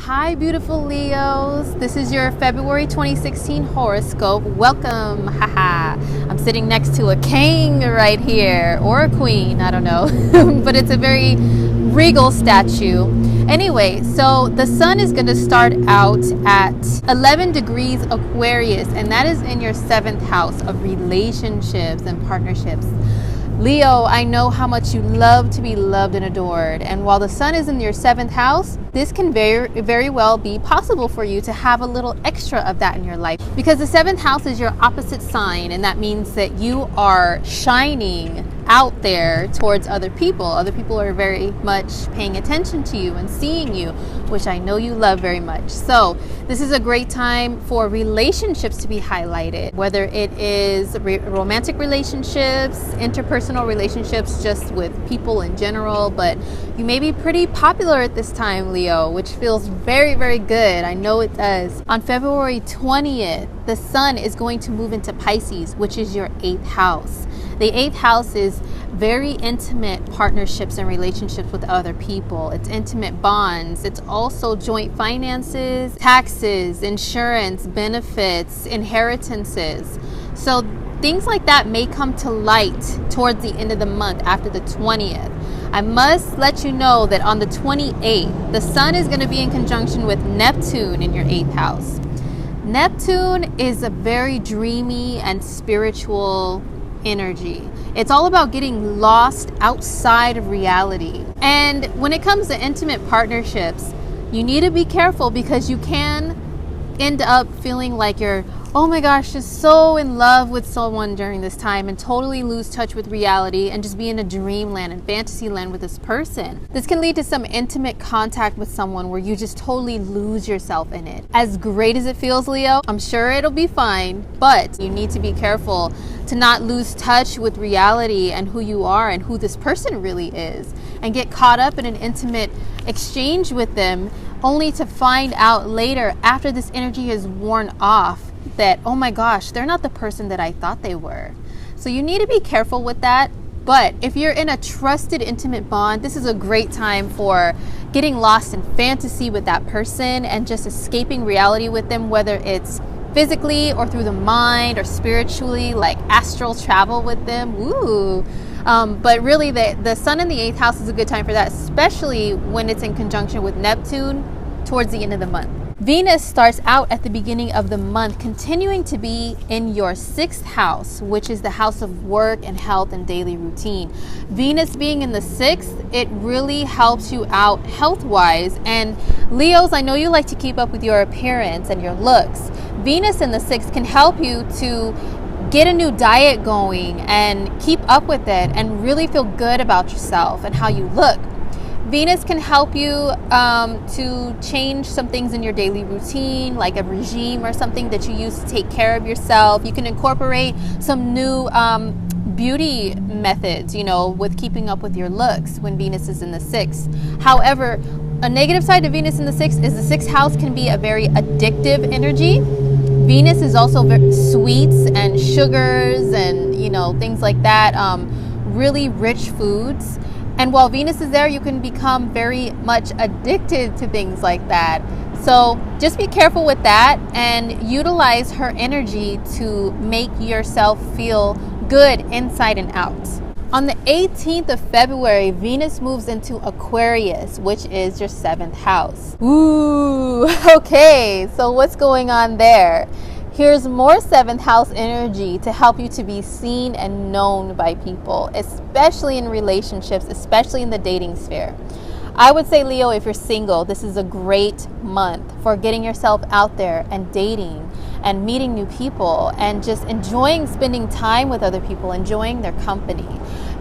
Hi beautiful Leos, this is your February 2016 horoscope. Welcome. Haha. I'm sitting next to a king right here, or a queen, I don't know. But it's a very regal statue. Anyway, so the sun is going to start out at 11 degrees Aquarius, and that is in your 7th house of relationships and partnerships. Leo, I know how much you love to be loved and adored, and while the sun is in your 7th house, this can very well be possible for you to have a little extra of that in your life, because the 7th house is your opposite sign, and that means that you are shining out there towards other people. Other people are very much paying attention to you and seeing you, which I know you love very much. So this is a great time for relationships to be highlighted, whether it is romantic relationships, interpersonal relationships, just with people in general. But you may be pretty popular at this time, Leo, which feels very good. I know it does. On February 20th, the sun is going to move into Pisces, which is your 8th house. The 8th house is very intimate partnerships and relationships with other people. It's intimate bonds. It's also joint finances, taxes, insurance, benefits, inheritances. So things like that may come to light towards the end of the month after the 20th. I must let you know that on the 28th, the sun is going to be in conjunction with Neptune in your 8th house. Neptune is a very dreamy and spiritual energy. It's all about getting lost outside of reality. And when it comes to intimate partnerships, you need to be careful, because you can end up feeling like you're, oh my gosh, just so in love with someone during this time and totally lose touch with reality and just be in a dreamland and fantasy land with this person. This can lead to some intimate contact with someone where you just totally lose yourself in it. As great as it feels, Leo, I'm sure it'll be fine, but you need to be careful to not lose touch with reality and who you are and who this person really is, and get caught up in an intimate exchange with them only to find out later, after this energy is worn off, that, oh my gosh, they're not the person that I thought they were. So you need to be careful with that. But if you're in a trusted, intimate bond, this is a great time for getting lost in fantasy with that person and just escaping reality with them, whether it's physically or through the mind or spiritually, like astral travel with them. Woo! But really, the sun in the 8th house is a good time for that, especially when it's in conjunction with Neptune towards the end of the month. Venus starts out at the beginning of the month, continuing to be in your 6th house, which is the house of work and health and daily routine. Venus being in the 6th, it really helps you out health-wise. And Leos, I know you like to keep up with your appearance and your looks. Venus in the 6th can help you to get a new diet going and keep up with it and really feel good about yourself and how you look. Venus can help you to change some things in your daily routine, like a regime or something that you use to take care of yourself. You can incorporate some new beauty methods, with keeping up with your looks when Venus is in the 6th. However, a negative side to Venus in the 6th is the 6th house can be a very addictive energy. Venus is also very sweets and sugars and, things like that, really rich foods. And while Venus is there, you can become very much addicted to things like that. So just be careful with that and utilize her energy to make yourself feel good inside and out. On the 18th of February, Venus moves into Aquarius, which is your 7th house. Ooh, okay, so what's going on there? Here's more 7th house energy to help you to be seen and known by people, especially in relationships, especially in the dating sphere. I would say, Leo, if you're single, this is a great month for getting yourself out there and dating and meeting new people and just enjoying spending time with other people, enjoying their company.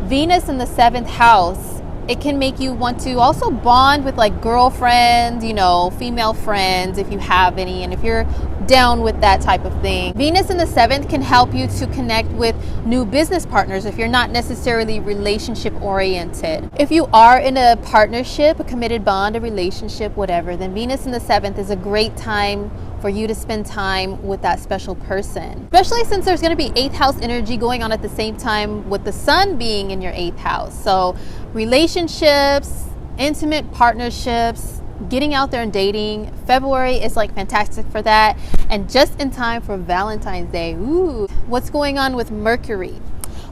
Venus in the 7th house, it can make you want to also bond with like girlfriends, female friends if you have any, and if you're down with that type of thing. Venus in the 7th can help you to connect with new business partners if you're not necessarily relationship oriented. If you are in a partnership, a committed bond, a relationship, whatever, then Venus in the 7th is a great time for you to spend time with that special person, especially since there's going to be 8th house energy going on at the same time with the sun being in your 8th house. So relationships, intimate partnerships, getting out there and dating. February is like fantastic for that, and just in time for Valentine's Day. Ooh, what's going on with Mercury?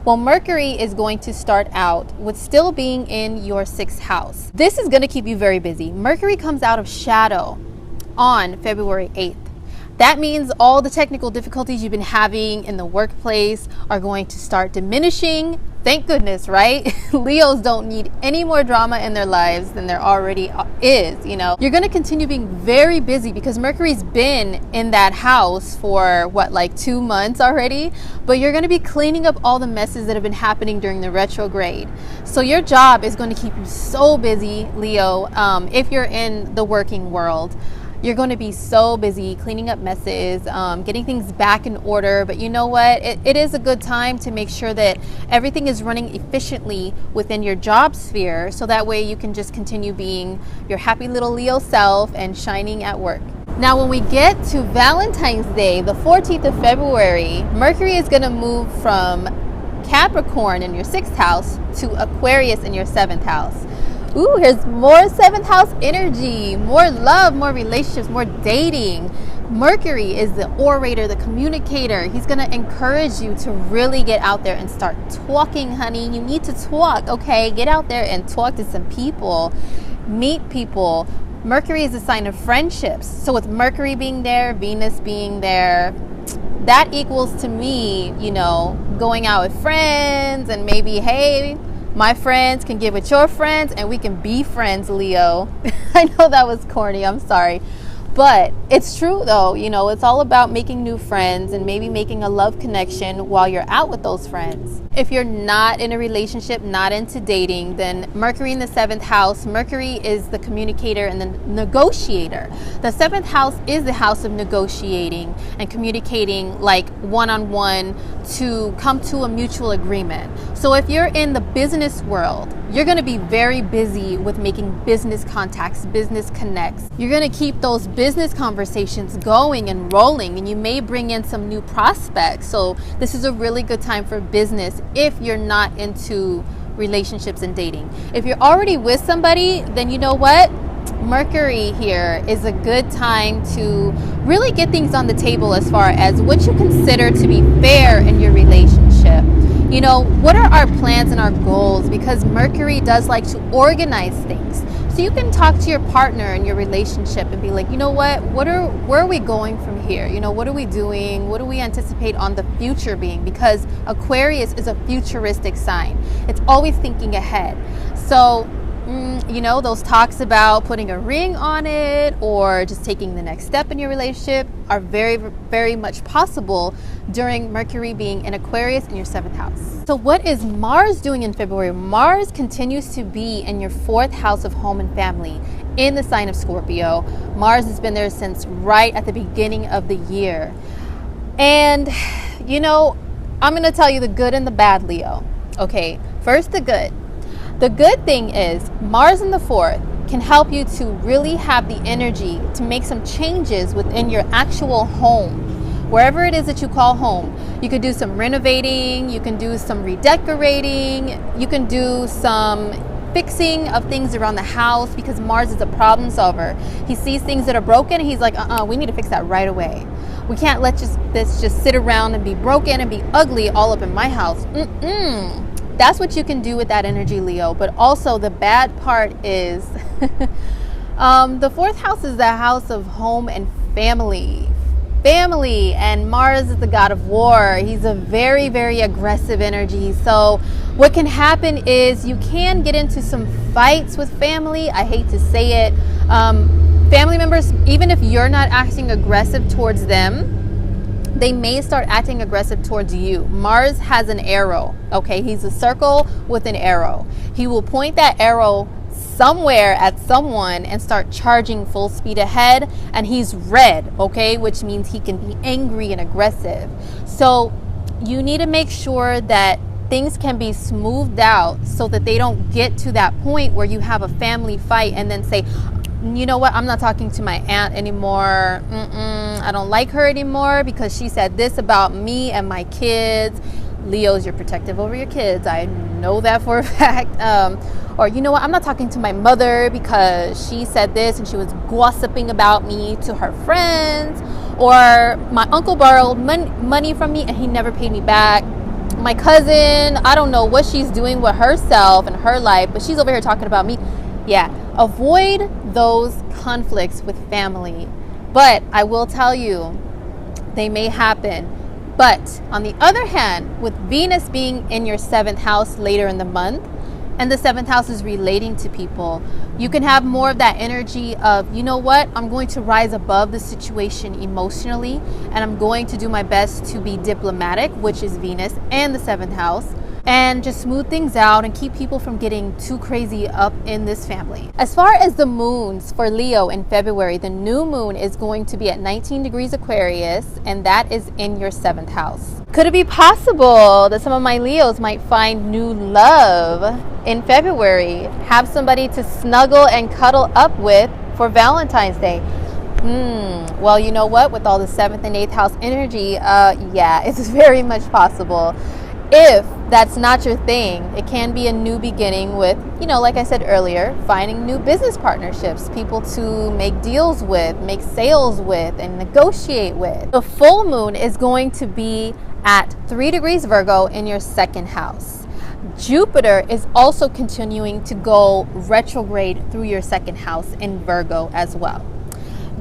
Well, Mercury is going to start out with still being in your 6th house. This is going to keep you very busy. Mercury comes out of shadow on February 8th. That means all the technical difficulties you've been having in the workplace are going to start diminishing. Thank goodness, right? Leos don't need any more drama in their lives than there already is, you know. You're going to continue being very busy because Mercury's been in that house for what, like 2 months already? But you're going to be cleaning up all the messes that have been happening during the retrograde. So your job is going to keep you so busy, Leo, if you're in the working world. You're going to be so busy cleaning up messes, getting things back in order. But you know what? It is a good time to make sure that everything is running efficiently within your job sphere. So that way you can just continue being your happy little Leo self and shining at work. Now, when we get to Valentine's Day, the 14th of February, Mercury is going to move from Capricorn in your 6th house to Aquarius in your 7th house. Ooh, here's more 7th house energy, more love, more relationships, more dating. Mercury is the orator, the communicator. He's going to encourage you to really get out there and start talking, honey. You need to talk, okay? Get out there and talk to some people, meet people. Mercury is a sign of friendships. So with Mercury being there, Venus being there, that equals to me, you know, going out with friends and maybe, hey, my friends can get with your friends and we can be friends, Leo. I know that was corny, I'm sorry. But it's true though, you know, it's all about making new friends and maybe making a love connection while you're out with those friends. If you're not in a relationship, not into dating, then Mercury in the 7th house, Mercury is the communicator and the negotiator. The 7th house is the house of negotiating and communicating like one-on-one to come to a mutual agreement. So if you're in the business world, you're going to be very busy with making business contacts, business connects. You're going to keep those business conversations going and rolling, and you may bring in some new prospects. So this is a really good time for business if you're not into relationships and dating. If you're already with somebody, then you know what? Mercury here is a good time to really get things on the table as far as what you consider to be fair in your relationship. You know, what are our plans and our goals? Because Mercury does like to organize things. So you can talk to your partner in your relationship and be like, you know what, where are we going from here? You know, what are we doing? What do we anticipate on the future being? Because Aquarius is a futuristic sign. It's always thinking ahead. So, you know, those talks about putting a ring on it or just taking the next step in your relationship are very, very much possible during Mercury being in Aquarius in your 7th house. So what is Mars doing in February? Mars continues to be in your 4th house of home and family in the sign of Scorpio. Mars has been there since right at the beginning of the year. And, you know, I'm going to tell you the good and the bad, Leo. Okay, first the good. The good thing is Mars in the 4th can help you to really have the energy to make some changes within your actual home. Wherever it is that you call home, you could do some renovating, you can do some redecorating, you can do some fixing of things around the house because Mars is a problem solver. He sees things that are broken and he's like, we need to fix that right away. We can't let this just sit around and be broken and be ugly all up in my house. That's what you can do with that energy, Leo. But also the bad part is the 4th house is the house of home and family. And Mars is the god of war. He's a very, very aggressive energy. So what can happen is you can get into some fights with family. I hate to say it. Family members, even if you're not acting aggressive towards them, they may start acting aggressive towards you. Mars has an arrow, okay? He's a circle with an arrow. He will point that arrow somewhere at someone and start charging full speed ahead, and he's red, okay? Which means he can be angry and aggressive. So you need to make sure that things can be smoothed out so that they don't get to that point where you have a family fight and then say, you know what, I'm not talking to my aunt anymore. I don't like her anymore because she said this about me and my kids. Leos, you're protective over your kids. I know that for a fact. Or, you know what, I'm not talking to my mother because she said this and she was gossiping about me to her friends. Or my uncle borrowed money from me and he never paid me back. My cousin, I don't know what she's doing with herself and her life, but she's over here talking about me. Yeah, avoid those conflicts with family. But I will tell you, they may happen. But on the other hand, with Venus being in your 7th house later in the month, and the 7th house is relating to people, you can have more of that energy of, you know what, I'm going to rise above the situation emotionally, and I'm going to do my best to be diplomatic, which is Venus and the 7th house, and just smooth things out and keep people from getting too crazy up in this family. As far as the moons for Leo in February, the new moon is going to be at 19 degrees Aquarius, and that is in your 7th house. Could it be possible that some of my Leos might find new love in February? Have somebody to snuggle and cuddle up with for Valentine's Day? Well, you know what? With all the 7th and 8th house energy, yeah, it's very much possible. If that's not your thing, it can be a new beginning with, you know, like I said earlier, finding new business partnerships, people to make deals with, make sales with, and negotiate with. The full moon is going to be at 3 degrees Virgo in your 2nd house. Jupiter is also continuing to go retrograde through your 2nd house in Virgo as well.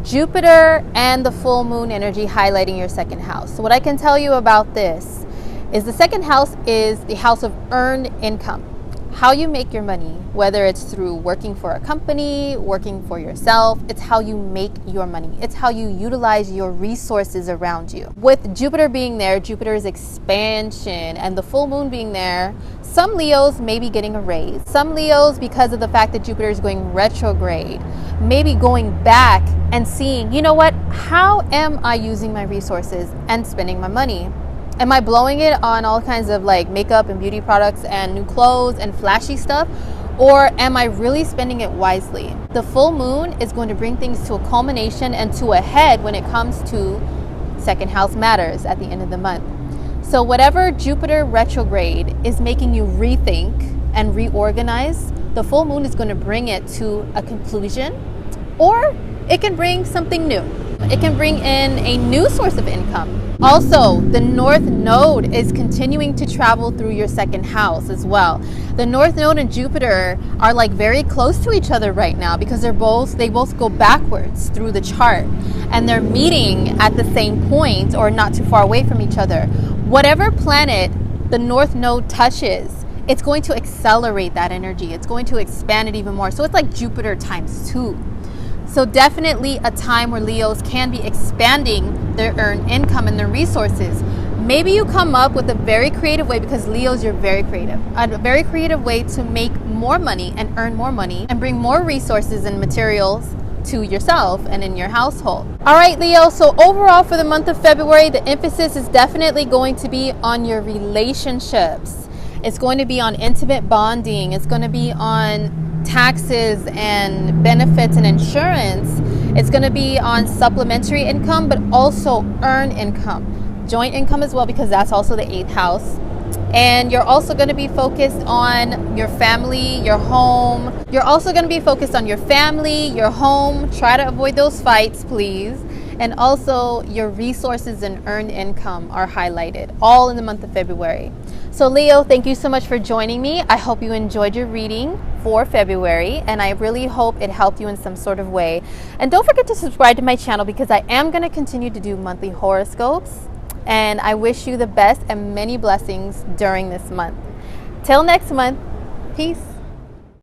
Jupiter and the full moon energy highlighting your 2nd house. So what I can tell you about this is the 2nd house is the house of earned income. How you make your money, whether it's through working for a company, working for yourself, it's how you make your money. It's how you utilize your resources around you. With Jupiter being there, Jupiter's expansion, and the full moon being there, some Leos may be getting a raise. Some Leos, because of the fact that Jupiter is going retrograde, maybe going back and seeing, you know what, how am I using my resources and spending my money? Am I blowing it on all kinds of like makeup and beauty products and new clothes and flashy stuff? Or am I really spending it wisely? The full moon is going to bring things to a culmination and to a head when it comes to 2nd house matters at the end of the month. So whatever Jupiter retrograde is making you rethink and reorganize, the full moon is going to bring it to a conclusion, or it can bring something new. It can bring in a new source of income. Also, the North Node is continuing to travel through your 2nd house as well. The North Node and Jupiter are like very close to each other right now because they both go backwards through the chart, and they're meeting at the same point or not too far away from each other. Whatever planet the North Node touches, it's going to accelerate that energy. It's going to expand it even more. So it's like Jupiter times 2. So definitely a time where Leos can be expanding their earned income and their resources. Maybe you come up with a very creative way, because Leos, you're very creative. A very creative way to make more money and earn more money and bring more resources and materials to yourself and in your household. All right, Leo, so overall for the month of February, the emphasis is definitely going to be on your relationships. It's going to be on intimate bonding. It's going to be on taxes and benefits and insurance. It's going to be on supplementary income, but also earned income, joint income as well, because that's also the 8th house. And you're also going to be focused on your family, your home. You're also going to be focused on your family, your home. Try to avoid those fights, please. And also your resources and earned income are highlighted, all in the month of February. So Leo, thank you so much for joining me. I hope you enjoyed your reading for February, and I really hope it helped you in some sort of way. And don't forget to subscribe to my channel, because I am going to continue to do monthly horoscopes, and I wish you the best and many blessings during this month. Till next month, peace.